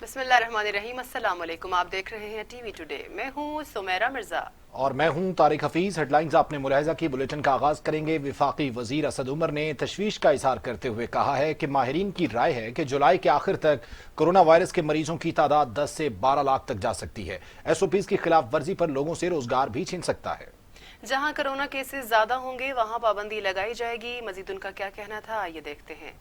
बिस्मिल्लाहिर्रहमानिर्रहीम। अस्सलाम वालेकुम। आप देख रहे हैं टीवी टुडे। मैं हूं सुमेरा मिर्जा और मैं हूं तारिक हफीज। हेडलाइंस आपने मुलाहिजा की। बुलेटिन का आगाज करेंगे। वफाकी वजीर असद उमर ने तशवीश का इजहार करते हुए कहा है कि माहिरीन की राय है कि जुलाई के आखिर तक कोरोना वायरस के मरीजों की तादाद 10 से 12 लाख तक जा सकती है। SOPs की खिलाफ वर्जी पर लोगों से रोजगार भी छीन सकता है। जहां कोरोना केसेस ज्यादा होंगे वहां पाबंदी लगाई जाएगी। मजीद उनका क्या कहना था, आइए देखते हैं।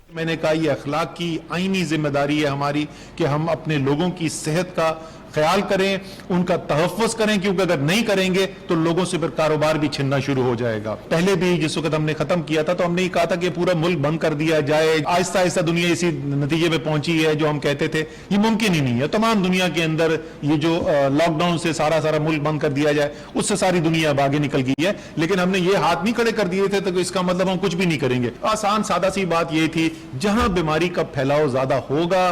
मैंने कहा यह अखलाक की आईनी जिम्मेदारी है हमारी कि हम अपने लोगों की सेहत का ख्याल करें, उनका तहफ़्फ़ुज़ करें, क्योंकि अगर नहीं करेंगे तो लोगों से फिर कारोबार भी छिनना शुरू हो जाएगा। पहले भी जिस वक्त हमने खत्म किया था तो हमने ये कहा था कि पूरा मुल्क बंद कर दिया जाए। आहिस्ता आहिस्ता दुनिया इसी नतीजे पे पहुंची है जो हम कहते थे ये मुमकिन ही नहीं है। तमाम दुनिया के अंदर ये जो लॉकडाउन से सारा मुल्क बंद कर दिया जाए, उससे सारी दुनिया अब आगे निकल गई है। लेकिन हमने ये हाथ नहीं खड़े कर दिए थे तो इसका मतलब हम कुछ भी नहीं करेंगे। आसान सादा सी बात ये थी, जहां बीमारी का फैलाव ज्यादा होगा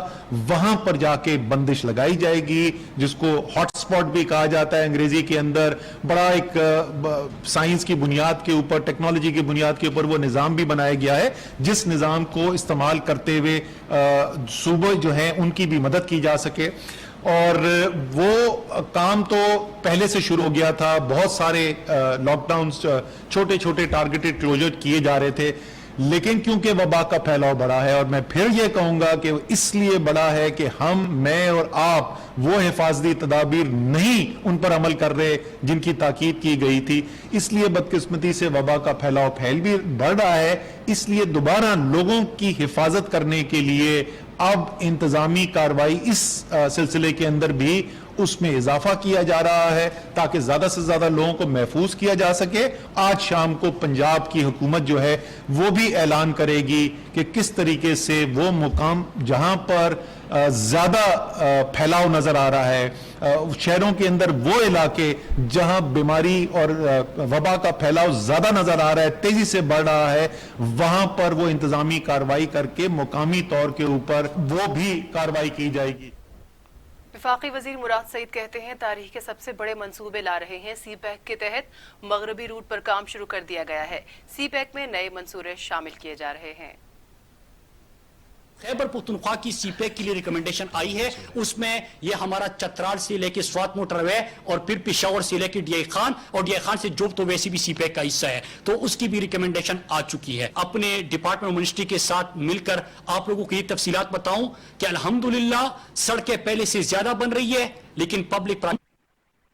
वहां पर जाके बंदिश लगाई जाएगी, जिसको हॉटस्पॉट भी कहा जाता है अंग्रेजी के अंदर। बड़ा एक साइंस की बुनियाद के ऊपर, टेक्नोलॉजी की बुनियाद के ऊपर वो निजाम भी बनाया गया है, जिस निजाम को इस्तेमाल करते हुए सूबे जो हैं उनकी भी मदद की जा सके। और वो काम तो पहले से शुरू हो गया था। बहुत सारे लॉकडाउन छोटे छोटे टारगेटेड क्लोजर किए जा रहे थे, लेकिन क्योंकि वबा का फैलाव बड़ा है, और मैं फिर यह कहूंगा कि इसलिए बड़ा है कि हम, मैं और आप वो हिफाजती तदाबीर नहीं उन पर अमल कर रहे जिनकी ताकीद की गई थी। इसलिए बदकिस्मती से वबा का फैलाव फैल भी बढ़ रहा है। इसलिए दोबारा लोगों की हिफाजत करने के लिए अब इंतजामी कार्रवाई इस सिलसिले के अंदर भी उसमें इजाफा किया जा रहा है ताकि ज्यादा से ज्यादा लोगों को महफूज किया जा सके। आज शाम को पंजाब की हुकूमत जो है वो भी ऐलान करेगी कि किस तरीके से वो मुकाम जहां पर ज्यादा फैलाव नजर आ रहा है, शहरों के अंदर वो इलाके जहां बीमारी और वबा का फैलाव ज्यादा नजर आ रहा है, तेजी से बढ़ रहा है, वहां पर वो इंतजामी कार्रवाई करके मुकामी तौर के ऊपर वो भी कार्रवाई की जाएगी। वफाकी वजीर मुराद सईद कहते हैं तारीख के सबसे बड़े मंसूबे ला रहे हैं। CPEC के तहत मगरबी रूट पर काम शुरू कर दिया गया है। CPEC में नए मंसूरे शामिल किए जा रहे हैं। खैबर पख्तूनख्वा की CPEC के लिए रिकमेंडेशन आई है। उसमें ये हमारा चतराल से लेके स्वात मोटरवे और फिर पिशावर से लेके DI खान, और DI खान से जोब तो वैसे भी CPEC का हिस्सा है, तो उसकी भी रिकमेंडेशन आ चुकी है। अपने डिपार्टमेंट मिनिस्ट्री के साथ मिलकर आप लोगों को ये तफसीलात बताऊं कि अल्हम्दुलिल्लाह सड़कें पहले से ज्यादा बन रही है, लेकिन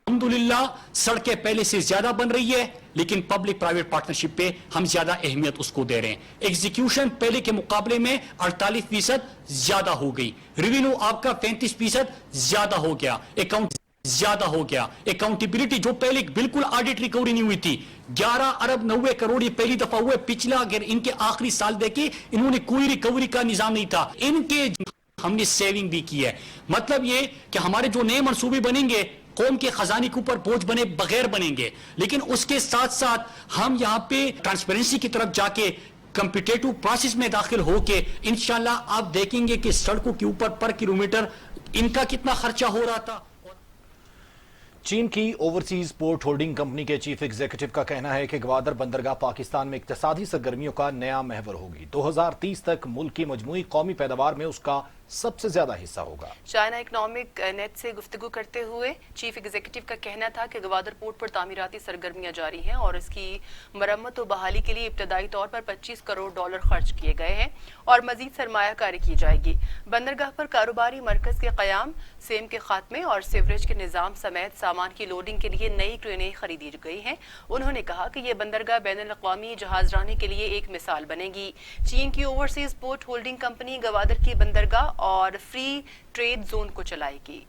अल्हम्दुलिल्लाह सड़कें पहले से ज्यादा बन रही है, लेकिन पब्लिक प्राइवेट पार्टनरशिप पे हम ज्यादा अहमियत उसको दे रहे हैं। एग्जीक्यूशन पहले के मुकाबले में 48% ज्यादा हो गई। रेवेन्यू आपका 35% ज्यादा हो गया। अकाउंट ज्यादा हो गया। अकाउंटेबिलिटी जो पहले बिल्कुल ऑडिट रिकवरी नहीं हुई थी, 11 अरब 90 करोड़ ये पहली दफा हुए। पिछला अगर इनके आखिरी साल देखे, इन्होंने कोई रिकवरी का निजाम नहीं था। इनके हमने सेविंग भी की है। मतलब ये कि हमारे जो नए मंसूबे बनेंगे कौम के खजाने के ऊपर बोझ बने बगैर बनेंगे, लेकिन उसके साथ साथ हम यहाँ पे ट्रांसपेरेंसी की तरफ जाके कम्पिटेटिव प्रोसेस में दाखिल होके इंशाल्लाह आप देखेंगे कि सड़कों के ऊपर पर किलोमीटर इनका कितना खर्चा हो रहा था। चीन की ओवरसीज पोर्ट होल्डिंग कंपनी के चीफ एग्जीक्यूटिव का कहना है कि ग्वादर बंदरगाह पाकिस्तान में इक्तिसादी सरगर्मियों का नया महवर होगी। 2030 तक मुल्क की मजमूई कौमी पैदावार में उसका सबसे ज्यादा हिस्सा होगा। चाइना इकोनॉमिक नेट से गुफ्तगू करते हुए चीफ एग्जीक्यूटिव का कहना था कि ग्वादर पोर्ट पर तामीराती सरगर्मियां जारी हैं और इसकी मरम्मत और बहाली के लिए इब्तदाई तौर पर $25 करोड़ खर्च किए गए हैं और मजीद सरमायाकारी की जाएगी। बंदरगाह पर कारोबारी मरकज के कयाम, सेम के खात्मे और सीवरेज के निजाम समेत सामान की लोडिंग के लिए नई ट्रेनें खरीदी गई हैं। उन्होंने कहा कि यह बंदरगाह बैनुल-अक़वामी जहाजरानी के लिए एक मिसाल बनेगी। चीन की overseas port holding company Gwadar की बंदरगाह और फ्री ट्रेड जोन को चलाएगी।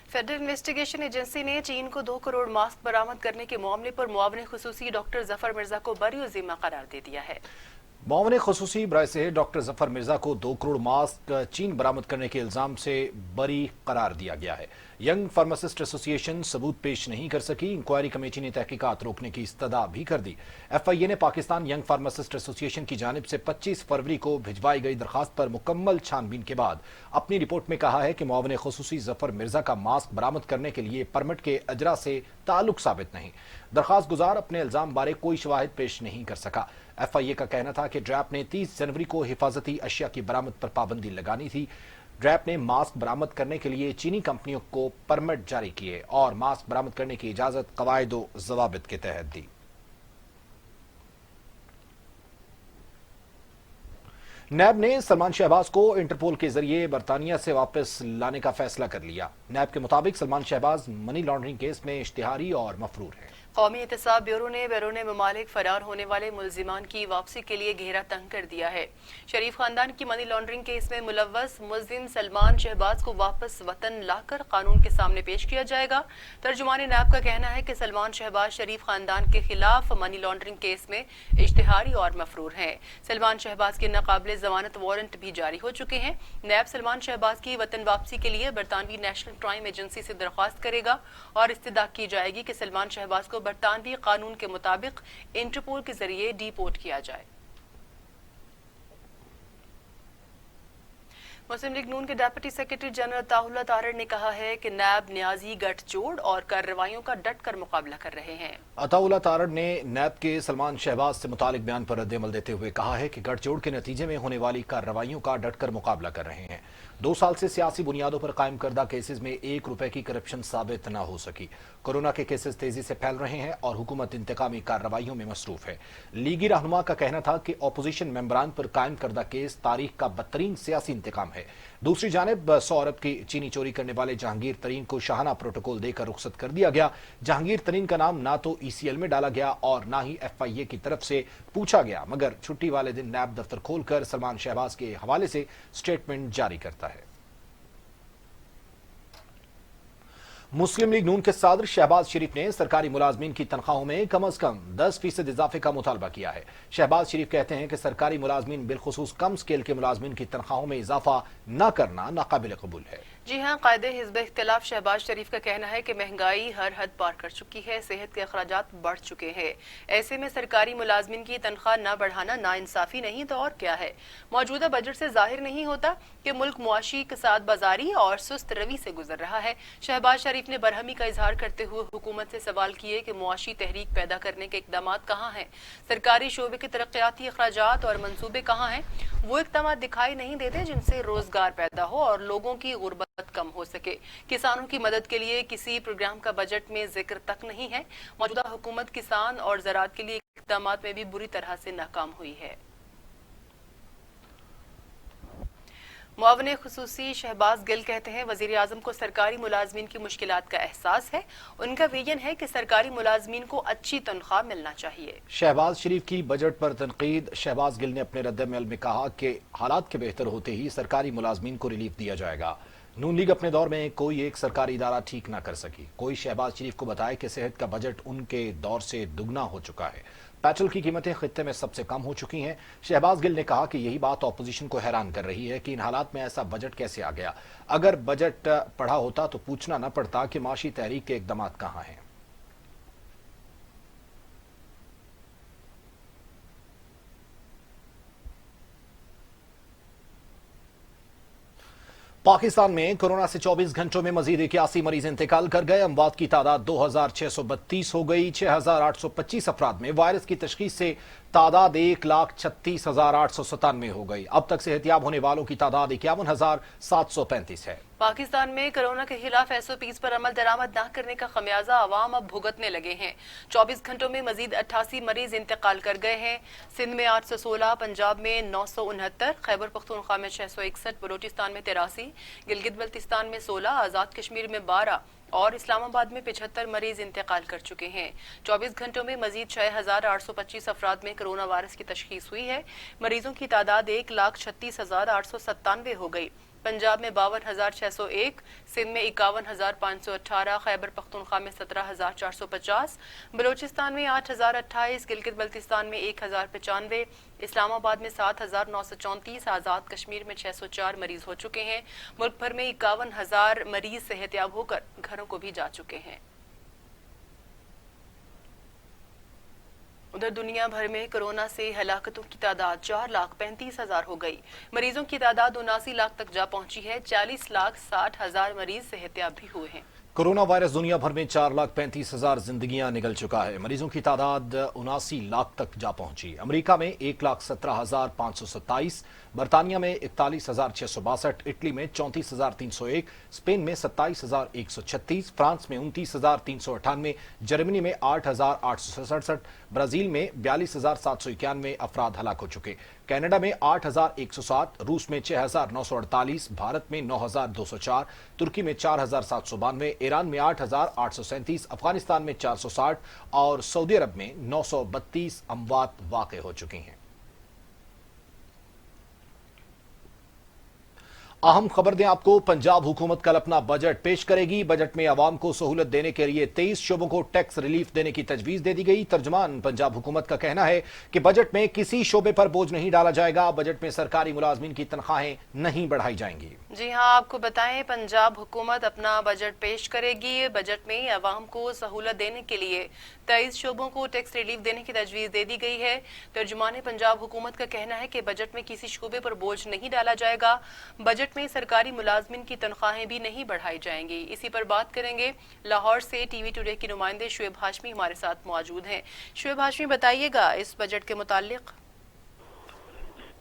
फेडरल इन्वेस्टिगेशन एजेंसी ने चीन को 2 करोड़ मास्क बरामद करने के मामले पर मुआविन खुसूसी डॉक्टर जफर मिर्जा को बरी ज़िम्मा करार दे दिया है। मुआविन खुसूसी बराए सेहत डॉक्टर जफर मिर्जा को 2 करोड़ मास्क चीन बरामद करने के इल्जाम से बरी करार दिया गया है। यंग फार्मासिस्ट एसोसिएशन सबूत पेश नहीं कर सकी। इंक्वायरी कमेटी ने तहकीकात रोकने की इस्तदा भी कर दी। FIA ने पाकिस्तान यंग फार्मासिस्ट एसोसिएशन की जानिब से 25 फरवरी को भिजवाई गई दरखास्त पर मुकम्मल छानबीन के बाद अपनी रिपोर्ट में कहा है कि मुआविन खुसूसी जफर मिर्जा का मास्क बरामद करने के लिए परमिट के अजरा से ताल्लुक साबित नहीं। दरखास्त गुजार अपने इल्जाम बारे कोई शवाहिद पेश नहीं कर सका। FIA का कहना था कि ड्रैप ने 30 जनवरी को हिफाजती अशिया की बरामद पर पाबंदी लगानी थी। ड्रैप ने मास्क बरामद करने के लिए चीनी कंपनियों को परमिट जारी किए और मास्क बरामद करने की इजाजत कवायद व ज़वाबित के तहत दी। नैब ने सलमान शहबाज को इंटरपोल के जरिए बरतानिया से वापस लाने का फैसला कर लिया। नैब के मुताबिक Salman Shahbaz money laundering case में इश्तिहारी और मफरूर है। कौमी एहतसाब ब्यूरो ने बैरून ममालिक फरार होने वाले मुलजिमान की वापसी के लिए घेरा तंग कर दिया है। शरीफ खानदान की मनी लॉन्ड्रिंग केस में मुलव्वस मुलजिम सलमान शहबाज को वापस वतन लाकर कानून के सामने पेश किया जाएगा। तर्जुमान नैब का कहना है कि सलमान शहबाज शरीफ खानदान के खिलाफ मनी लॉन्ड्रिंग केस में इश्तिहारी और मफरूर हैं। सलमान शहबाज के नाकाबिले जमानत वारंट भी जारी हो चुके हैं। नैब सलमान शहबाज की वतन वापसी के लिए बरतानवी नेशनल क्राइम एजेंसी से दरख्वास्त करेगा और इस्तदा की जाएगी कि सलमान शहबाज को बरतानवी कानून के मुताबिक इंटरपोल के जरिए डिपोर्ट किया जाए। मुस्लिम लीग नून के deputy secretary general Ataullah Tarar ने कहा है कि नैब न्याजी गठजोड़ और कार्रवाइयों का डट कर मुकाबला कर रहे हैं। अताउल्लाह तारड़ ने नैब के सलमान शहबाज से मुतालिक बयान पर रद्द-ए-अमल देते हुए कहा है कि गठजोड़ के नतीजे में होने वाली कार्रवाइयों का डट कर मुकाबला कर रहे हैं। 2 साल से सियासी बुनियादों पर कायम करदा केसेस में 1 रुपए की करप्शन साबित न हो सकी। कोरोना के केसेस तेजी से फैल रहे हैं और हुकूमत इंतकामी कार्रवाइयों में मसरूफ है। लीगी रहनुमा का कहना था कि ऑपोजिशन मेंबरान पर कायम करदा केस तारीख का बदतरीन सियासी इंतकाम है। दूसरी जानिब 100 अरब की चीनी चोरी करने वाले जहांगीर तरीन को शाहाना प्रोटोकॉल देकर रुखसत कर दिया गया। जहांगीर तरीन का नाम ना तो ECL में डाला गया और ना ही FIA की तरफ से पूछा गया, मगर छुट्टी वाले दिन नैब दफ्तर खोलकर सलमान शहबाज के हवाले से स्टेटमेंट जारी करता है। मुस्लिम लीग नून के सदर शहबाज शरीफ ने सरकारी मुलाजमीन की तनख्वाहों में कम अज कम 10% इजाफे का मुतालबा किया है। शहबाज शरीफ कहते हैं कि सरकारी मुलाजमीन बिलखुसूस कम स्केल के मुलाजमीन की तनख्वाहों में इजाफा न करना नाकाबिल कबूल है। जी हाँ, कायदे हिज़्ब इख्तिलाफ शहबाज शरीफ का कहना है कि महंगाई हर हद पार कर चुकी है, सेहत के अखराजात बढ़ चुके हैं। ऐसे में सरकारी मुलाजमीन की तनख्वाह न बढ़ाना नाइंसाफी नहीं तो और क्या है। मौजूदा बजट से जाहिर नहीं होता कि मुल्क मुआशी कसाद बाजारी और सुस्त रवि से गुजर रहा है। शहबाज शरीफ ने बरहमी का इजहार करते हुए हुकूमत से सवाल किए कि मुआशी तहरीक पैदा करने के इकदाम कहाँ हैं, सरकारी शोबे के तरक्याती अखराजात और मंसूबे कहाँ हैं। वो इकदाम दिखाई नहीं देते जिनसे रोजगार पैदा हो और लोगों की गुर्बत कम हो सके। किसानों की मदद के लिए किसी प्रोग्राम का बजट में जिक्र तक नहीं है। मौजूदा हुकूमत किसान और ज़राअत के लिए इक़दाम में भी बुरी तरह से नाकाम हुई है। मुआविन खुसूसी शहबाज गिल कहते हैं वज़ीर आज़म को सरकारी मुलाजमीन की मुश्किलात का एहसास है। उनका विजन है कि सरकारी मुलाजमीन को अच्छी तनख्वाह मिलना चाहिए। शहबाज शरीफ की बजट पर तनकीद। शहबाज गिल ने अपने रद्द-ए-अमल में कहा कि हालात के बेहतर होते ही सरकारी मुलाजमीन को रिलीफ दिया जाएगा। नून लीग अपने दौर में कोई एक सरकारी इदारा ठीक ना कर सकी। कोई शहबाज शरीफ को बताए कि सेहत का बजट उनके दौर से दुगना हो चुका है। पेट्रोल की कीमतें खित्ते में सबसे कम हो चुकी हैं। शहबाज गिल ने कहा कि यही बात अपोजिशन को हैरान कर रही है कि इन हालात में ऐसा बजट कैसे आ गया। अगर बजट पढ़ा होता तो पूछना न पड़ता कि माशी तहरीक के इकदाम कहाँ हैं। पाकिस्तान में कोरोना से 24 घंटों में मजीद 81 मरीज इंतकाल कर गए। अमवात की तादाद 2632 हो गई। 6825 अफराद में वायरस की तशखीस से तादाद 1,36,897 हो गई। अब तक सेहतियाब होने वालों की तादाद 51,735 है। पाकिस्तान में कोरोना के खिलाफ SOPs पर अमल दरामद न करने का खमियाजा अवाम अब भुगतने लगे हैं। 24 घंटों में मजीद 88 मरीज इंतकाल कर गए हैं। सिंध में 816, पंजाब में 969, खैबर पख्तूनख्वा में 661, बलोचिस्तान में 83, गिलगित बल्तिस्तान में 16, आजाद कश्मीर में 12 और इस्लामाबाद में 75 मरीज इंतकाल कर चुके हैं। 24 घंटों में मजीद 6,825 अफराद में कोरोना वायरस की तशखीस हुई है। मरीजों की तादाद 1,36,897 हो गई। पंजाब में 52,601, सिंध में 51,518, खैबर पख्तूनख्वा में 17,450, बलूचिस्तान में 8,028, गिलगित बल्तिस्तान में 1,095, इस्लामाबाद में 7,934, आज़ाद कश्मीर में 604 मरीज हो चुके हैं। मुल्क भर में 51,000 मरीज सेहतयाब होकर घरों को भी जा चुके हैं। उधर दुनिया भर में कोरोना से हलाकतों की तादाद 4,35,000 हो गई। मरीजों की तादाद 79 लाख तक जा पहुंची है। 40,60,000 मरीज सेहतयाब भी हुए हैं। कोरोना वायरस दुनिया भर में 4,35,000 जिंदगियां निगल चुका है। मरीजों की तादाद 79 लाख तक जा पहुंची। अमेरिका में 1,17,527, बरतानिया में 41,662, इटली में 34,301, स्पेन में 27,136, फ्रांस में 29,398, जर्मनी में 8,867, ब्राजील में 42,791 अफराद हलाक हो चुके। कनाडा में 8,107, रूस में 6,948, भारत में 9,204, तुर्की में 4,792, ईरान में 8,837, अफगानिस्तान में 460 और सऊदी अरब में 932 अमवात वाक़ हो चुकी हैं। अहम खबर दें आपको, पंजाब हुकूमत कल अपना बजट पेश करेगी। बजट में आवाम को सहूलत देने के लिए 23 शोबों को टैक्स रिलीफ देने की तजवीज दे दी गई। तर्जुमान पंजाब हुकूमत का कहना है कि बजट में किसी शोबे पर बोझ नहीं डाला जाएगा। बजट में सरकारी मुलाजमीन की तनख्वाहें नहीं बढ़ाई जाएंगी। जी हां, आपको बताएं, पंजाब हुकूमत अपना बजट पेश करेगी। बजट में आवाम को सहूलत देने के लिए 23 शोबों को टैक्स रिलीफ देने की तजवीज दे दी गई है। तर्जुमान पंजाब हुकूमत का कहना है कि बजट में किसी शोबे पर बोझ नहीं डाला जाएगा। बजट में सरकारी मुलाजमिन की तनख्वाहें भी नहीं बढ़ाई जाएंगी। इसी पर बात करेंगे। लाहौर से टीवी टुडे की नुमाइंदे शुएब हाशमी हमारे साथ मौजूद हैं। शुएब हाशमी, बताइएगा इस बजट के मुतालिक।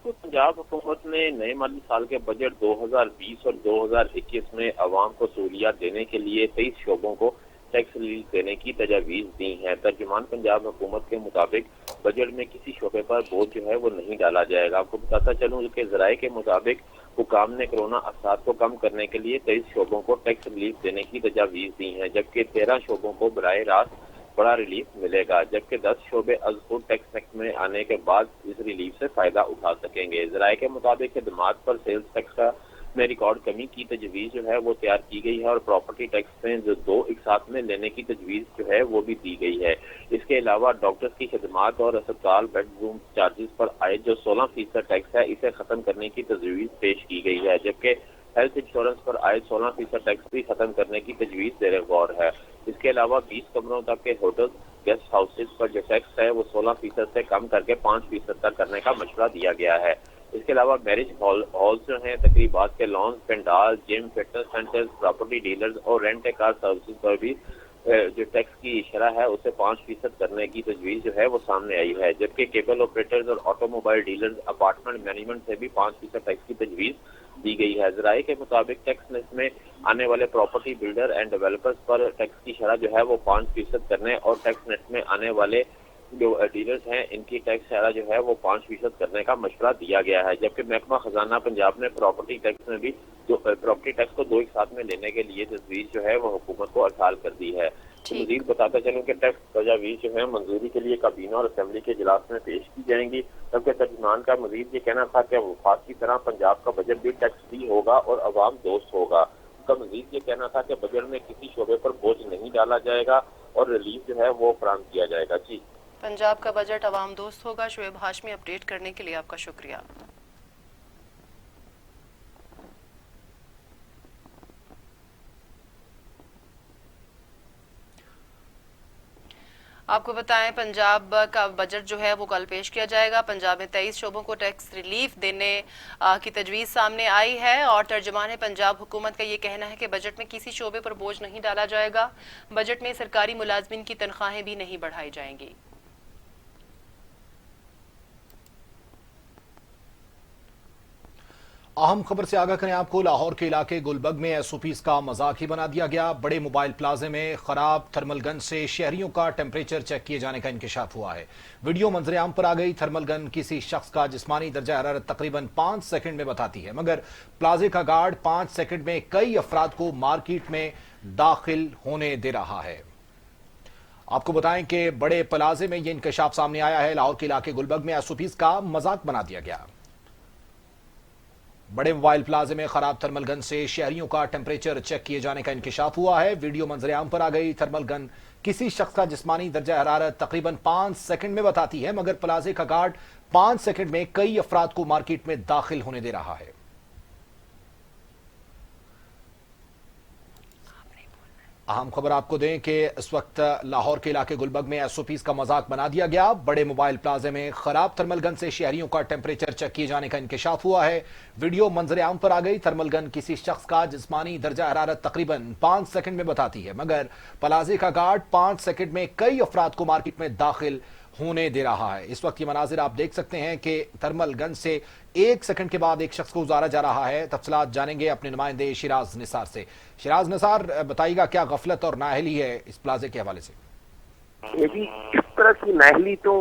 तो पंजाब हुकूमत ने नए माली साल के बजट 2020 और 2021 में आवाम को सहूलियात देने के लिए 23 शोबों को टैक्स रिलीफ देने की तजावीज दी हैं। तर्जुमान पंजाब हुकूमत के मुताबिक बजट में किसी शोबे पर बोझ जो है वो नहीं डाला जाएगा। आपको बताता चलूँ कि ज़राए के मुताबिक हुकाम ने कोरोना असरात को कम करने के लिए 23 शोबों को टैक्स रिलीफ देने की तजावीज दी हैं, जबकि 13 शोबों को बराह रास्त बड़ा रिलीफ मिलेगा, जबकि 10 शोबे अज़ टैक्स एक्ट में आने के बाद इस रिलीफ से फायदा उठा सकेंगे। ज़राए के मुताबिक खदमात पर सेल्स टैक्स का में रिकॉर्ड कमी की तजवीज़ जो है वो तैयार की गई है और प्रॉपर्टी टैक्स में जो 2 एक साथ में लेने की तजवीज़ जो है वो भी दी गई है। इसके अलावा डॉक्टर्स की खदमात और अस्पताल बेडरूम चार्जेस पर आए जो 16% टैक्स है, इसे खत्म करने की तजवीज़ पेश की गई है, जबकि हेल्थ इंश्योरेंस पर आए 16% टैक्स भी खत्म करने की तजवीज़ ज़ेर गौर है। इसके अलावा 20 कमरों तक के होटल गेस्ट हाउसेज पर जो टैक्स है वो 16% से कम करके 5% तक करने का मशवरा दिया गया है। इसके अलावा मैरिज हॉल्स जो हैं, तकरीबात के lawns, pandal, gym, fitness centres, property dealers और रेंट ए कार सर्विसेज पर भी जो टैक्स की शरह है उसे 5% करने की तजवीज़ जो है वो सामने आई है, जबकि केबल ऑपरेटर्स और ऑटोमोबाइल डीलर्स, अपार्टमेंट मैनेजमेंट से भी 5% टैक्स की तजवीज़ दी गई है। ज़राए के मुताबिक टैक्स लिस्ट में आने वाले प्रॉपर्टी बिल्डर एंड डेवलपर्स पर टैक्स की शरह जो है वो 5% करने और टैक्स नेट में आने वाले जो डीलर्स हैं इनकी टैक्स शरह जो है वो 5% करने का मशवरा दिया गया है, जबकि महकमा खजाना पंजाब ने प्रॉपर्टी टैक्स में भी जो प्रॉपर्टी टैक्स को 2 एक साथ में लेने के लिए तजवीज़ जो है वो हुकूमत को अरसाल कर दी है। तो मजीद बताता चलूँ कि टैक्स तजावीज़ जो है मंजूरी के लिए काबीना और असेंबली के इजलास में पेश की जाएंगी, जबकि तर्जुमान का मजीद ये कहना था कि वफाक की तरह पंजाब का बजट भी टैक्स फ्री होगा और अवाम दोस्त होगा। उनका मजीद ये कहना था कि बजट में किसी शोबे पर बोझ नहीं डाला जाएगा और रिलीफ जो है वो फराहम किया जाएगा। जी, पंजाब का बजट अवाम दोस्त होगा। शुएब हाशमी, अपडेट करने के लिए आपका शुक्रिया। आपको बताएं, पंजाब का बजट जो है वो कल पेश किया जाएगा। पंजाब में 23 शोबों को टैक्स रिलीफ देने की तजवीज़ सामने आई है और तर्जुमान पंजाब हुकूमत का ये कहना है कि बजट में किसी शोबे पर बोझ नहीं डाला जाएगा। बजट में सरकारी मुलाजमिन की तनख्वाहें भी नहीं बढ़ाई जाएंगी। अहम खबर से आगाह करें आपको, लाहौर के इलाके गुलबर्ग में एसओपीज का मजाक ही बना दिया गया। बड़े मोबाइल प्लाजे में खराब थर्मल गन से शहरियों का टेम्परेचर चेक किए जाने का इंकशाफ हुआ है। वीडियो मंजरे आम पर आ गई। थर्मल गन किसी शख्स का जिस्मानी दर्जा हरारत तकरीबन 5 सेकंड में बताती है, मगर प्लाजे का गार्ड 5 सेकंड में कई अफराद को मार्केट में दाखिल होने दे रहा है। आपको बताएं कि बड़े प्लाजे में यह इंकशाफ सामने आया है। लाहौर के इलाके गुलबर्ग में एसओपीज का मजाक बना दिया गया। बड़े मोबाइल प्लाजे में खराब थर्मल गन से शहरियों का टेम्परेचर चेक किए जाने का इंकशाफ हुआ है। वीडियो मंजर आम पर आ गई। थर्मल गन किसी शख्स का जिस्मानी दर्जा हरारत तकरीबन 5 सेकंड में बताती है, मगर प्लाजे का गार्ड 5 सेकंड में कई अफराद को मार्केट में दाखिल होने दे रहा है। अहम खबर आपको दें कि इस वक्त लाहौर के इलाके गुलबर्ग में एसओपीज का मजाक बना दिया गया। बड़े मोबाइल प्लाजे में खराब थर्मल गन से शहरियों का टेम्परेचर चेक किए जाने का इंकशाफ हुआ है। वीडियो मंजर आम पर आ गई। थर्मल गन किसी शख्स का जिस्मानी दर्जा हरारत तकरीबन 5 सेकंड में बताती है, मगर प्लाजे का गार्ड 5 सेकंड में कई अफराद को मार्केट में दाखिल होने दे रहा है। इस वक्त ये मनाजिर आप देख सकते हैं कि थर्मल गन से 1 सेकंड के बाद एक शख्स को उतारा जा रहा है। तफसीलात जानेंगे अपने नुमाइंदे शिराज निसार से। शिराज निसार, बताइएगा क्या गफलत और नाअहली है इस प्लाजे के हवाले से? ये भी इस तरह की नाअहली तो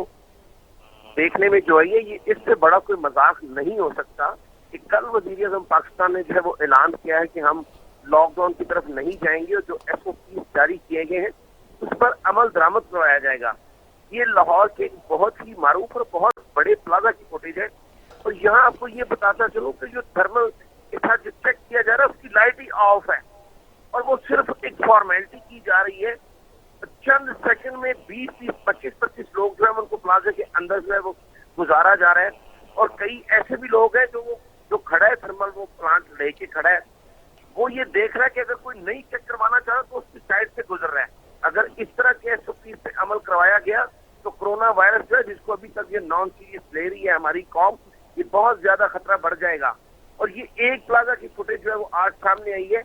देखने में जो है ये इससे बड़ा कोई मजाक नहीं हो सकता कि कल वज़ीर आज़म पाकिस्तान ने जो है वो ऐलान किया है कि हम लॉकडाउन की तरफ नहीं जाएंगे और जो एसओपी जारी किए गए हैं उस पर अमल दरामद करवाया जाएगा। ये लाहौर के बहुत ही मारूफ और बहुत बड़े प्लाजा की फुटेज है और यहाँ आपको ये बताता चलूं कि जो थर्मल के साथ जो चेक किया जा रहा है उसकी लाइट ही ऑफ है और वो सिर्फ एक फॉर्मेलिटी की जा रही है। चंद सेकंड में 20-20, 25-25 लोग जो है उनको प्लाजा के अंदर जो है वो गुजारा जा रहा है और कई ऐसे भी लोग हैं जो खड़ा है थर्मल वो प्लांट लेके खड़ा है, वो ये देख रहा है कि अगर कोई नहीं चेक करवाना चाहे तो उसकी साइड से गुजर रहा है। अगर इस तरह के एसओपी पे अमल करवाया गया तो कोरोना वायरस जो है जिसको अभी तक ये नॉन सीरियस ले रही है हमारी कौम, ये बहुत ज्यादा खतरा बढ़ जाएगा। और ये एक प्लाजा की फुटेज जो है वो आज सामने आई है।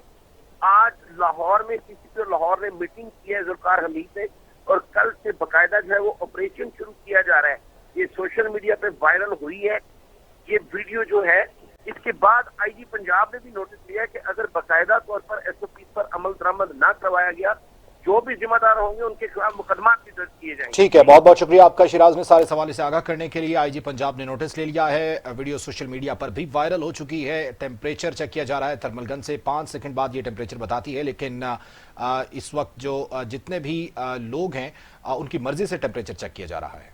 आज लाहौर में सीसीपी लाहौर ने मीटिंग की है जुल्फकार हमीद ने और कल से बकायदा जो है वो ऑपरेशन शुरू किया जा रहा है। ये सोशल मीडिया पे वायरल हुई है ये वीडियो जो है। इसके बाद आईजी पंजाब ने भी नोटिस लिया है कि अगर बकायदा तौर पर एसओपी पर अमल दरामद ना करवाया गया, जो भी जिम्मेदार होंगे उनके खिलाफ मुकदमा भी दर्ज किए जाएंगे। ठीक है, बहुत बहुत शुक्रिया आपका शिराज ने सारे सवाल से आगाह करने के लिए। आईजी पंजाब ने नोटिस ले लिया है। वीडियो सोशल मीडिया पर भी वायरल हो चुकी है। टेम्परेचर चेक किया जा रहा है थर्मल गन से। 5 सेकंड बाद ये टेम्परेचर बताती है, लेकिन इस वक्त जो जितने भी लोग हैं उनकी मर्जी से टेम्परेचर चेक किया जा रहा है।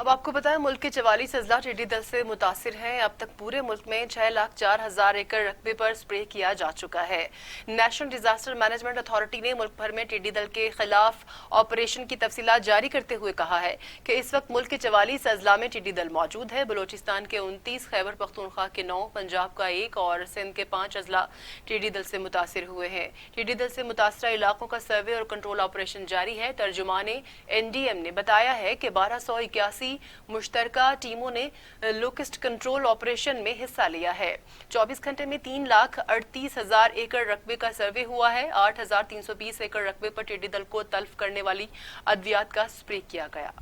अब आपको पता है मुल्क के 44 अजला टिड्डी दल से मुतासिर हैं। अब तक पूरे मुल्क में 6,04,000 एकड़ रकबे पर स्प्रे किया जा चुका है। नेशनल डिजास्टर मैनेजमेंट अथॉरिटी ने मुल्क भर में टिड्डी दल के खिलाफ ऑपरेशन की तफसीलात जारी करते हुए कहा है कि इस वक्त मुल्क के 44 अजला में टिड्डी दल मौजूद है। बलोचिस्तान के 29, खैबर पख्तूनख्वा के 9, पंजाब का 1 और सिंध के 5 अजला टिड्डी दल से मुतासिर हुए हैं। टिड्डी दल से मुतासरा इलाकों का सर्वे और कंट्रोल ऑपरेशन जारी है। तर्जुमान NDM ने बताया है कि 1281 मुश्तरका टीमों ने लोकेस्ट कंट्रोल ऑपरेशन में हिस्सा लिया है। 24 घंटे में 3,38,000 एकड़ रकबे का सर्वे हुआ है। 8,320 एकड़ रकबे पर टिड्डी दल को तल्फ करने वाली अद्वियात का स्प्रे किया गया।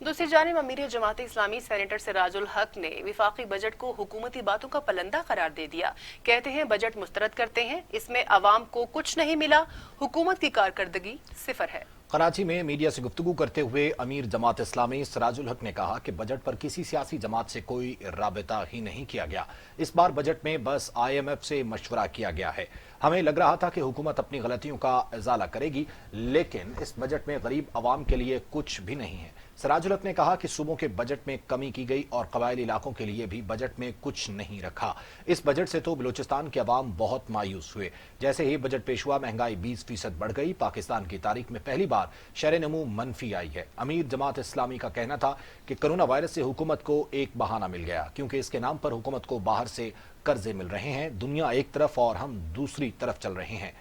दूसरी जानिब अमीर जमात इस्लामी सेनेटर सिराजुल हक ने विफाकी बजट को हुकूमती बातों का पलंदा करार दे दिया। कहते हैं बजट मुस्तरद करते हैं, इसमें अवाम को कुछ नहीं मिला, हुकूमत की कारकर्दगी सिफर है। कराची में मीडिया से गुफ्तगू करते हुए अमीर जमात इस्लामी सिराजुल हक ने कहा कि बजट पर किसी सियासी जमात से कोई राबता ही नहीं किया गया। इस बार बजट में बस IMF से मशवरा किया गया है। हमें लग रहा था कि हुकूमत अपनी गलतियों का इजाला करेगी, लेकिन इस बजट में गरीब अवाम के लिए कुछ भी नहीं है। सिराजुल हक ने कहा कि सूबों के बजट में कमी की गई और कबायली इलाकों के लिए भी बजट में कुछ नहीं रखा। इस बजट से तो बलूचिस्तान के अवाम बहुत मायूस हुए। जैसे ही बजट पेश हुआ महंगाई 20% बढ़ गई। पाकिस्तान की तारीख में पहली बार शरह नमू मनफी आई है। अमीर जमात इस्लामी का कहना था कि कोरोना वायरस से हुकूमत को एक बहाना मिल गया, क्योंकि इसके नाम पर हुकूमत को बाहर से कर्जे मिल रहे हैं। दुनिया एक तरफ और हम दूसरी तरफ चल रहे हैं।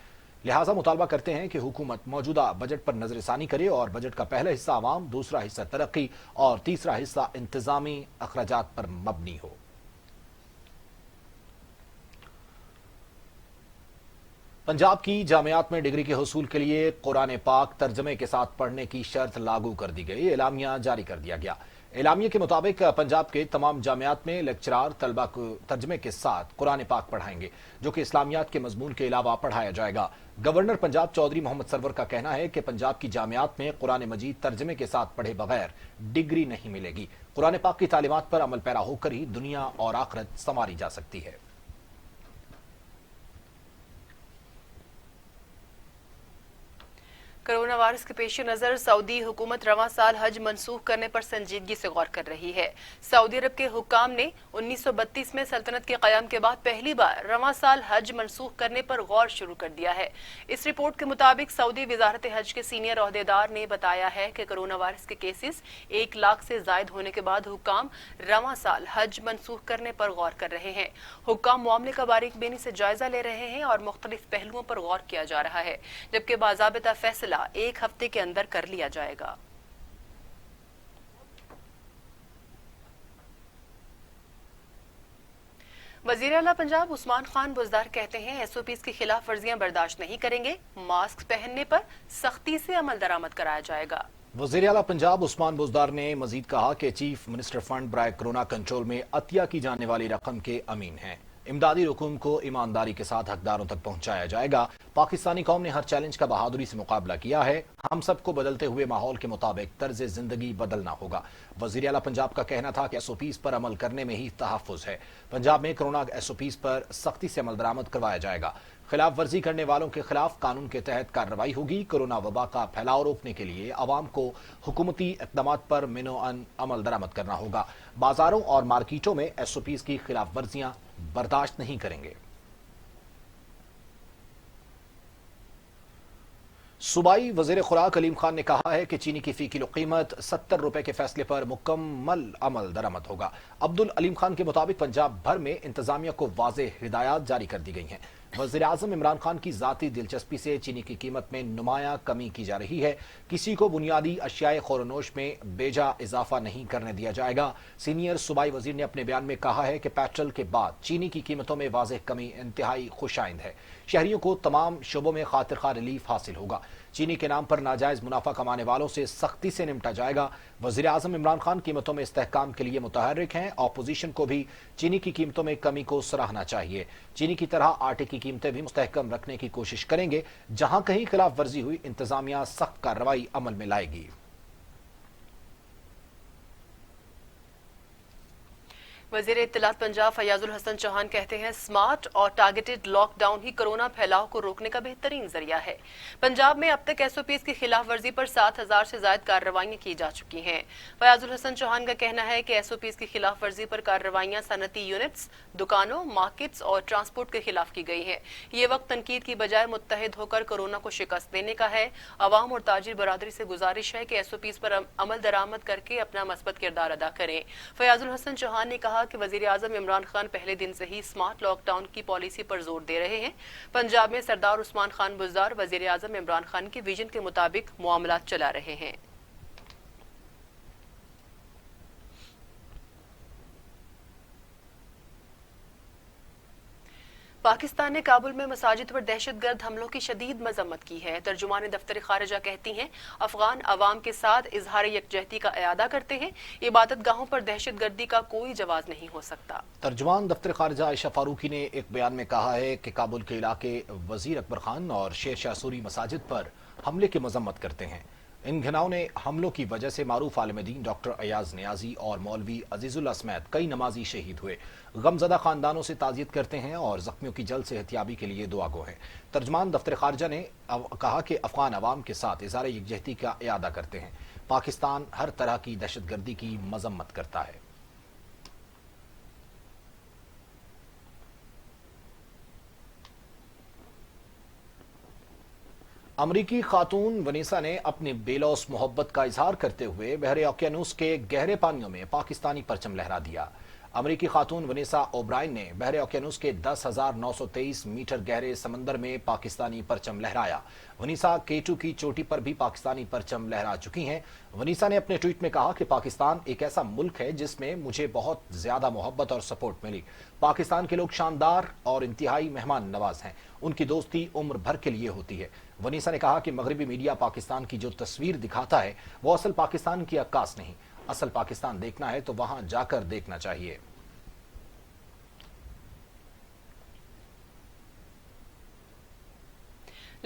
लिहाजा मुतालबा करते हैं कि हुकूमत मौजूदा बजट पर नजरसानी करे और बजट का पहला हिस्सा आवाम, दूसरा हिस्सा तरक्की और तीसरा हिस्सा इंतजामी अखराजात पर मबनी हो। पंजाब की जामियात में डिग्री के हुसूल के लिए कुरान पाक तर्जमे के साथ पढ़ने की शर्त लागू कर दी गई। एलामिया जारी कर दिया गया। एलामिया के मुताबिक पंजाब के तमाम जामियात में लेक्चरार तलबा को तर्जमे के साथ कुरान पाक पढ़ाएंगे, जो कि इस्लामियात के मजमून के अलावा पढ़ाया जाएगा। गवर्नर पंजाब चौधरी मोहम्मद सरवर का कहना है कि पंजाब की जामियात में कुरान मजीद तर्जमे के साथ पढ़े बगैर डिग्री नहीं मिलेगी। कुरान पाक की तालीमात पर अमल पैरा होकर ही दुनिया और आखिरत संवारी जा सकती है। कोरोना वायरस के पेश नज़र सऊदी हुकूमत रवां साल हज मनसूख करने पर संजीदगी से गौर कर रही है। सऊदी अरब के हुक्काम ने 1932 में सल्तनत के क़याम के बाद पहली बार रवां साल हज मनसूख करने पर गौर शुरू कर दिया है। इस रिपोर्ट के मुताबिक सऊदी वजारत हज के सीनियर ओहदेदार ने बताया है कि कोरोना वायरस के केसेस 1 लाख से जायद होने के बाद हुक्काम रवां साल हज मनसूख करने पर गौर कर रहे हैं। हुक्काम मामले का बारीकबीनी से जायजा ले रहे हैं और मुख्तलिफ पहलुओं पर गौर किया जा रहा है, जबकि बाज़ाबिता फैसला 1 हफ्ते के अंदर कर लिया जाएगा। वजीर आला पंजाब उस्मान खान बुज़दार कहते हैं एसओपीज़ की खिलाफ वर्जियां बर्दाश्त नहीं करेंगे, मास्क पहनने पर सख्ती से अमल दरामद कराया जाएगा। वज़ीर आला पंजाब उस्मान बुज़दार ने मजीद कहा कि चीफ मिनिस्टर फंड बराए कोरोना कंट्रोल में अतिया की जाने वाली रकम के अमीन हैं। इमदादी रकूम को ईमानदारी के साथ हकदारों तक पहुंचाया जाएगा। पाकिस्तानी कौम ने हर चैलेंज का बहादुरी से मुकाबला किया है। हम सबको बदलते हुए माहौल के मुताबिक तर्ज जिंदगी बदलना होगा। वज़ीर आला पंजाब का कहना था कि एसओपीज़ पर अमल करने में ही तहफ़्फ़ुज़ है। पंजाब में कोरोना एसओपीज़ पर सख्ती से अमल दरामद करवाया जाएगा। खिलाफ वर्जी करने वालों के खिलाफ कानून के तहत कार्रवाई होगी। कोरोना वबा का फैलाव रोकने के लिए अवाम को हुकूमती इक़दामात पर मिनोअन अमल दरामद करना होगा। बाजारों और मार्केटों में एसओपीज़ की खिलाफ वर्जियां बर्दाश्त नहीं करेंगे। सूबाई वज़ीर खुराक अलीम खान ने कहा है कि चीनी की फी किलो कीमत 70 रुपए के फैसले पर मुकम्मल अमल दरामद होगा। अब्दुल अलीम खान के मुताबिक पंजाब भर में इंतजामिया को वाज़ेह हिदायत जारी कर दी गई हैं। वज़ीर आज़म इमरान खान की ज़ाती दिलचस्पी से चीनी की कीमत में नुमाया कमी की जा रही है। किसी को बुनियादी अशियाए खोरनोश में बेजा इजाफा नहीं करने दिया जाएगा। सीनियर सूबाई वज़ीर ने अपने बयान में कहा है कि पेट्रोल के बाद चीनी की कीमतों में वाज़ेह कमी इंतहाई खुशाइंद है। शहरियों को तमाम शोबों में खातिर खा रिलीफ हासिल होगा। चीनी के नाम पर नाजायज मुनाफा कमाने वालों से सख्ती से निपटा जाएगा। वज़ीर आज़म इमरान खान कीमतों में इस्तेहकाम के लिए मुतहर्रिक हैं। अपोजिशन को भी चीनी की कीमतों में कमी को सराहना चाहिए। चीनी की तरह आटे की कीमतें भी मुस्तहकम रखने की कोशिश करेंगे। जहां कहीं खिलाफ वर्जी हुई इंतजामिया सख्त कार्रवाई अमल में लाएगी। वज़ीर इत्तलात पंजाब फयाजुल हसन चौहान कहते हैं स्मार्ट और टारगेटेड लॉकडाउन ही कोरोना फैलाव को रोकने का बेहतरीन जरिया है। पंजाब में अब तक एसओपीज़ की खिलाफ वर्जी पर 7000 से ज्यादा कार्रवाइयां की जा चुकी हैं। फयाजुल हसन चौहान का कहना है कि एसओपीज़ की खिलाफ वर्जी पर कार्रवाइयां सनती यूनिट्स, दुकानों, मार्केट्स और ट्रांसपोर्ट के खिलाफ की गई है। ये वक्त तनकीद की बजाय मुत्तहिद होकर कोरोना को शिकस्त देने का है। अवाम और ताजिर बरादरी से गुजारिश है कि एसओपीज़ पर अमल दरामद करके अपना मस्बत किरदार अदा करें। फयाजुल हसन चौहान ने कहा कि वज़ीर आज़म इमरान खान पहले दिन से ही स्मार्ट लॉकडाउन की पॉलिसी पर जोर दे रहे हैं। पंजाब में सरदार उस्मान खान बुज़दार वज़ीर आज़म इमरान खान के विजन के मुताबिक मामलात चला रहे हैं। पाकिस्तान ने काबुल में मसाजिद पर दहशतगर्द हमलों की शदीद मजम्मत की है। तर्जुमान दफ्तर खारिजा कहती हैं अफगान अवाम के साथ इजहार यकजहती का इरादा करते हैं। इबादत गाहों पर दहशतगर्दी का कोई जवाज नहीं हो सकता। तर्जुमान दफ्तर खारिजा आयशा फारूकी ने एक बयान में कहा है कि काबुल के इलाके वजीर अकबर खान और शेर शाह सूरी मसाजिद पर हमले की मजम्मत करते हैं। इन घिनौने हमलों की वजह से मारूफ आलिम दीन डॉक्टर अयाज नियाजी और मौलवी अजीजुल्लाह समेत कई नमाजी शहीद हुए। गमजदा खानदानों से ताज़ियत करते हैं और जख्मियों की जल्द सेहतियाबी के लिए दुआ गो हैं। तर्जमान दफ्तर खारजा ने कहा कि अफगान अवाम के साथ इज़हार यकजहती का इरादा करते हैं। पाकिस्तान हर तरह की दहशतगर्दी की मजम्मत करता है। अमरीकी खातून वनीसा ने अपनी बेलौस मोहब्बत का इजहार करते हुए बहरे ओकियानूस के गहरे पानियों में पाकिस्तानी परचम लहरा दिया। अमरीकी खातून वनीसा ओब्रायन ने बहरे ओकियानूस के 10,923 मीटर गहरे समंदर में पाकिस्तानी परचम लहराया। वनीसा केटू की चोटी पर भी पाकिस्तानी परचम लहरा चुकी हैं। वनीसा ने अपने ट्वीट में कहा कि पाकिस्तान एक ऐसा मुल्क है जिसमें मुझे बहुत ज्यादा मोहब्बत और सपोर्ट मिली। पाकिस्तान के लोग शानदार और इंतहाई मेहमान नवाज हैं। उनकी दोस्ती उम्र भर के लिए होती है। वनीसा ने कहा कि मगरबी मीडिया पाकिस्तान की जो तस्वीर दिखाता है वो असल पाकिस्तान की अक्कास नहीं। असल पाकिस्तान देखना है तो वहां जाकर देखना चाहिए।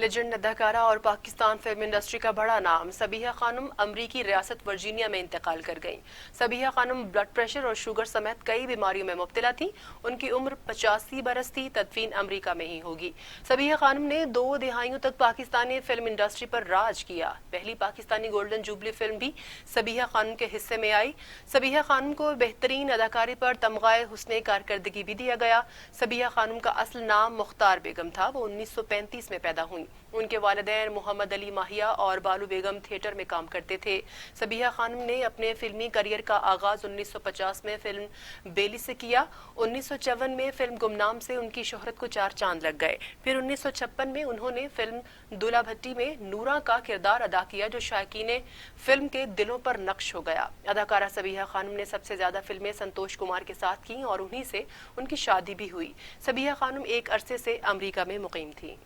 लेजेंड अदाकारा और पाकिस्तान फिल्म इंडस्ट्री का बड़ा नाम सबीहा खानम अमरीकी रियासत वर्जीनिया में इंतकाल कर गईं। सबीहा खानम ब्लड प्रेशर और शुगर समेत कई बीमारियों में मुब्तला थी। उनकी उम्र 85 बरस थी। तदफीन अमरीका में ही होगी। सबीहा खानम ने 2 दिहाइयों तक पाकिस्तानी फिल्म इंडस्ट्री पर राज किया। पहली पाकिस्तानी गोल्डन जुबली फिल्म भी सबीहा खानम के हिस्से में आई। सबीहा खानम को बेहतरीन अदाकारी पर तमगाए हुस्ने कारकर्दगी भी दिया गया। सबीहा खानम का असल नाम मुख्तार बेगम था। वो 1935 में पैदा हुई। उनके वालिदैन मोहम्मद अली माहिया और बालू बेगम थिएटर में काम करते थे। सबीहा खानम ने अपने फिल्मी करियर का आगाज 1950 में फिल्म बेली से किया। 1954 में फिल्म गुमनाम से उनकी शोहरत को 4 चांद लग गए। फिर 1956 में उन्होंने फिल्म दूल्हा भट्टी में नूरा का किरदार अदा किया, जो शायकीन फिल्म के दिलों पर नक्श हो गया। अदाकारा सबीहा खानम ने सबसे ज्यादा फिल्में संतोष कुमार के साथ की और उन्हीं से उनकी शादी भी हुई। सबीहा खानम एक अरसे से अमरीका में मुकीम थी।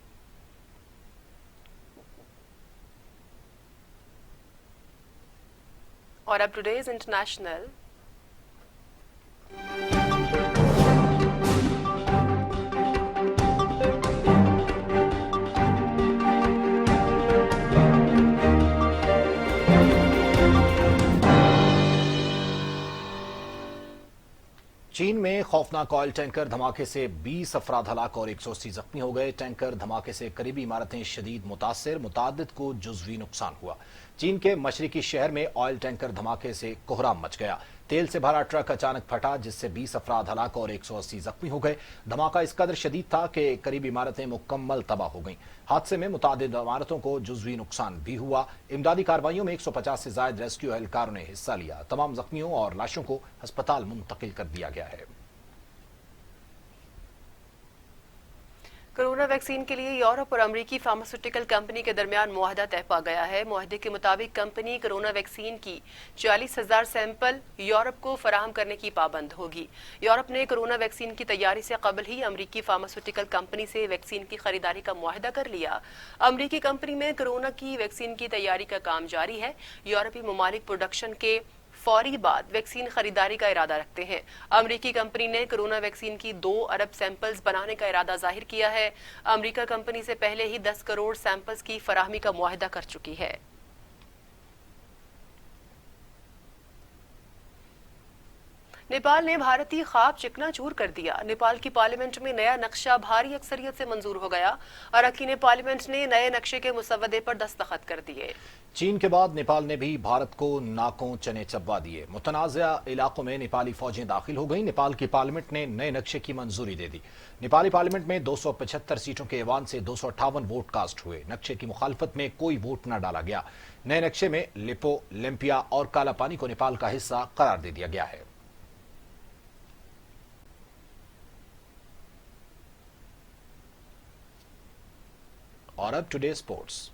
और अब टुडेज इंटरनेशनल। चीन में खौफनाक ऑयल टैंकर धमाके से 20 अफराद हलाक और 180 जख्मी हो गए। टैंकर धमाके से करीबी इमारतें शदीद मुतासिर, मुतादिद को जुज़वी नुकसान हुआ। चीन के मशरिकी शहर में ऑयल टैंकर धमाके से कोहराम मच गया। तेल से भरा ट्रक अचानक फटा, जिससे 20 अफराद हलाक और 180 जख्मी हो गए। धमाका इस कदर शदीद था कि करीबी इमारतें मुकम्मल तबाह हो गईं। हादसे में मुतादिद इमारतों को जुज़वी नुकसान भी हुआ। इमदादी कार्रवाइयों में 150 से ज्यादा रेस्क्यू एहलकारों ने हिस्सा लिया। तमाम जख्मियों और लाशों को अस्पताल मुंतकिल कर दिया गया है। कोरोना वैक्सीन के लिए यूरोप और अमेरिकी फार्मास्यूटिकल कंपनी के दरमियान मुआहदा तय पा गया है। मुआहदे के मुताबिक कंपनी कोरोना वैक्सीन की 40,000 सैंपल यूरोप को फराहम करने की पाबंद होगी। यूरोप ने कोरोना वैक्सीन की तैयारी से कबल ही अमेरिकी फार्मास्यूटिकल कंपनी से वैक्सीन की खरीदारी का मुआहदा कर लिया। अमेरिकी कंपनी में कोरोना की वैक्सीन की तैयारी का काम जारी है। यूरोपीय ममालिक प्रोडक्शन के फौरी बाद वैक्सीन खरीदारी का इरादा रखते हैं। अमेरिकी कंपनी ने कोरोना वैक्सीन की 2 अरब सैंपल्स बनाने का इरादा जाहिर किया है। अमेरिका कंपनी से पहले ही 10 करोड़ सैंपल्स की फराहमी का मुआहदा कर चुकी है। नेपाल ने भारतीय ख्वाब चिकनाचूर कर दिया। नेपाल की पार्लियामेंट में नया नक्शा भारी अक्सरियत से मंजूर हो गया। अरकान पार्लियामेंट ने नए नक्शे के मुसवदे पर दस्तखत कर दिए। चीन के बाद नेपाल ने भी भारत को नाकों चने चबवा दिए। मुतनाज़ा इलाकों में नेपाली फौजें दाखिल हो गईं। नेपाल की पार्लियामेंट ने नए नक्शे की मंजूरी दे दी। नेपाली पार्लियामेंट में 275 सीटों के ऐवान से 258 वोट कास्ट हुए। नक्शे की मुखालफत में कोई वोट न डाला गया। नए नक्शे में लिपो, लेम्पिया और कालापानी को नेपाल का हिस्सा करार दे दिया गया है। और अब टुडे स्पोर्ट्स।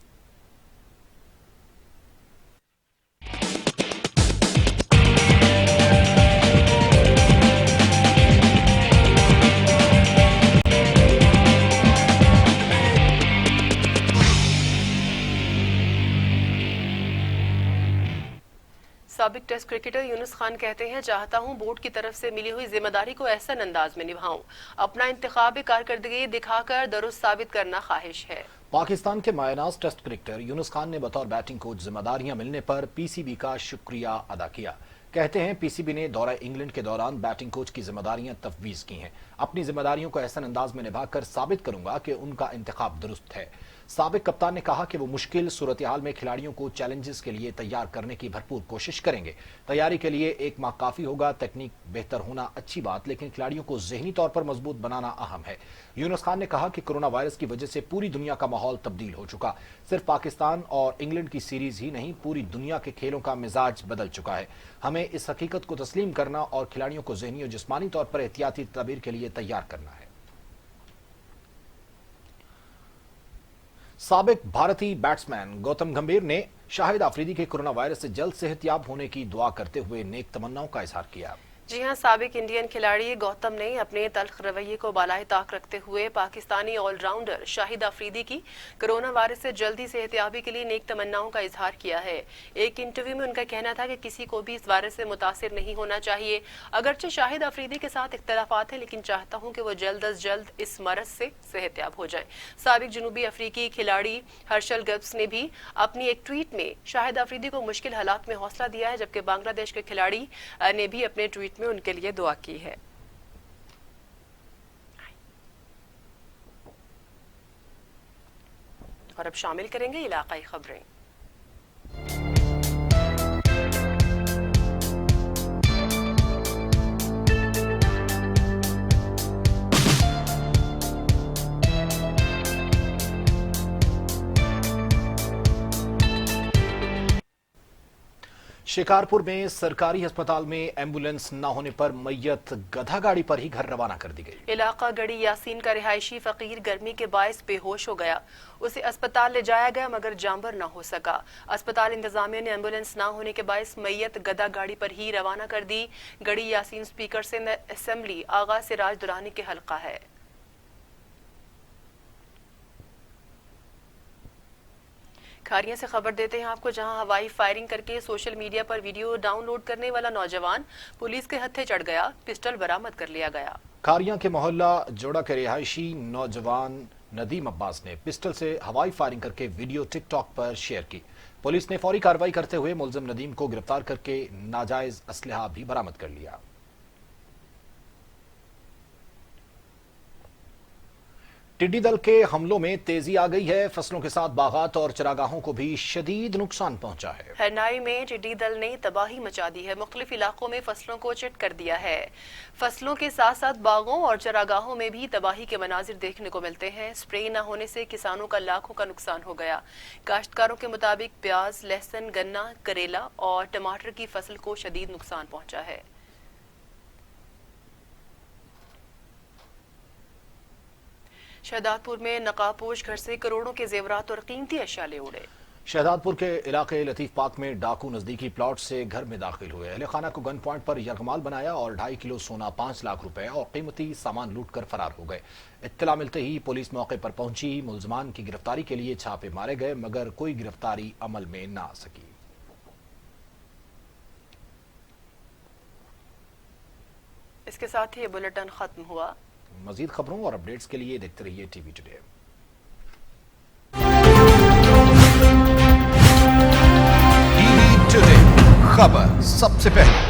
साबिक टेस्ट क्रिकेटर यूनुस खान कहते हैं, चाहता हूं बोर्ड की तरफ से मिली हुई जिम्मेदारी को ऐसा अंदाज में निभाऊं। अपना इंतखाब कारकर्दगी दिखाकर दुरुस्त साबित करना ख्वाहिश है। पाकिस्तान के मायनाज टेस्ट क्रिकेटर यूनुस खान ने बतौर बैटिंग कोच जिम्मेदारियां मिलने पर पीसीबी का शुक्रिया अदा किया। कहते हैं, पीसीबी ने दौरा इंग्लैंड के दौरान बैटिंग कोच की जिम्मेदारियां तफवीज की हैं। अपनी जिम्मेदारियों को ऐसा अंदाज में निभाकर साबित करूंगा कि उनका इंतखाब दुरुस्त है। साबिक कप्तान ने कहा कि वो मुश्किल सूरत हाल में खिलाड़ियों को चैलेंजेस के लिए तैयार करने की भरपूर कोशिश करेंगे। तैयारी के लिए 1 माह काफी होगा। तकनीक बेहतर होना अच्छी बात, लेकिन खिलाड़ियों को ज़हनी तौर पर मजबूत बनाना अहम है। यूनुस खान ने कहा कि कोरोना वायरस की वजह से पूरी दुनिया का माहौल तब्दील हो चुका। सिर्फ पाकिस्तान और इंग्लैंड की सीरीज ही नहीं, पूरी दुनिया के खेलों का मिजाज बदल चुका है। हमें इस हकीकत को तस्लीम करना और खिलाड़ियों को ज़हनी और जिस्मानी तौर पर एहतियाती तदबीर के लिए तैयार करना है। साबिक भारतीय बैट्समैन गौतम गंभीर ने शाहिद आफरीदी के कोरोना वायरस से जल्द सेहतयाब होने की दुआ करते हुए नेक तमन्नाओं का इजहार किया। जी हां, साबिक इंडियन खिलाड़ी गौतम ने अपने तल्ख रवैये को बालाए ताक रखते हुए पाकिस्तानी ऑलराउंडर शाहिद अफरीदी की कोरोना वायरस से जल्दी सेहतयाबी के लिए नेक तमन्नाओं का इजहार किया है। एक इंटरव्यू में उनका कहना था कि किसी को भी इस वायरस से मुतासिर नहीं होना चाहिए। अगरचे शाहिद अफरीदी के साथ इख्तलाफात हैं, लेकिन चाहता हूं कि वो जल्द अज जल्द इस मरज से सेहतयाब हो जाए। साबिक जनूबी अफ्रीकी खिलाड़ी हर्षल गब्स ने भी अपनी एक ट्वीट में शाहिद अफरीदी को मुश्किल हालात में हौसला दिया है, जबकि बांग्लादेश के खिलाड़ी ने भी अपने ट्वीट में उनके लिए दुआ की है। और अब शामिल करेंगे इलाकाई खबरें। शिकारपुर में सरकारी अस्पताल में एम्बुलेंस न होने पर मैयत गधा गाड़ी पर ही घर रवाना कर दी गई। इलाका गढ़ी यासीन का रिहायशी फकीर गर्मी के बायस बेहोश हो गया। उसे अस्पताल ले जाया गया मगर जांबर न हो सका। अस्पताल इंतजामिया ने एम्बुलेंस न होने के बायस मैयत गधा गाड़ी पर ही रवाना कर दी। गढ़ी यासीन स्पीकर से असेंबली आगा सिराज दुरानी के हल्का है। खारिया से खबर देते हैं आपको, जहां हवाई फायरिंग करके सोशल मीडिया पर वीडियो डाउनलोड करने वाला नौजवान पुलिस के हत्थे चढ़ गया। पिस्टल बरामद कर लिया गया। खारिया के मोहल्ला जोड़ा के रिहायशी नौजवान नदीम अब्बास ने पिस्टल से हवाई फायरिंग करके वीडियो टिकटॉक पर शेयर की। पुलिस ने फौरी कार्रवाई करते हुए मुलजिम नदीम को गिरफ्तार करके नाजायज असलहा भी बरामद कर लिया। टिड्डी दल के हमलों में तेजी आ गई है। फसलों के साथ बागात और चरागाहों को भी शदीद नुकसान पहुंचा है। हरनाई में टिड्डी दल ने तबाही मचा दी है। मुख्तलिफ इलाकों में फसलों को चिट कर दिया है। फसलों के साथ साथ बागों और चरागाहों में भी तबाही के मनाजिर देखने को मिलते हैं। स्प्रे न होने से किसानों का लाखों का नुकसान हो गया। काश्तकारों के मुताबिक प्याज, लहसुन, गन्ना, करेला और टमाटर की फसल को शदीद नुकसान पहुंचा है। शहदादपुर में नकाबपोश घर से करोड़ों के जेवरात और कीमती अशिया ले उड़े। शहदादपुर के इलाके लतीफ पार्क में डाकू नजदीकी प्लॉट से घर में दाखिल हुए। अहले खाना को गन पॉइंट पर यरगमाल बनाया और 2.5 किलो सोना, 5 लाख रुपए और कीमती सामान लूट कर फरार हो गए। इत्तला मिलते ही पुलिस मौके पर पहुंची। मुलजमान की गिरफ्तारी के लिए छापे मारे गए मगर कोई गिरफ्तारी अमल में न आ सकी। इसके साथ ही ये बुलेटिन खत्म हुआ। मजीद खबरों और अपडेट्स के लिए देखते रहिए टीवी टुडे। टीवी टुडे, खबर सबसे पहले।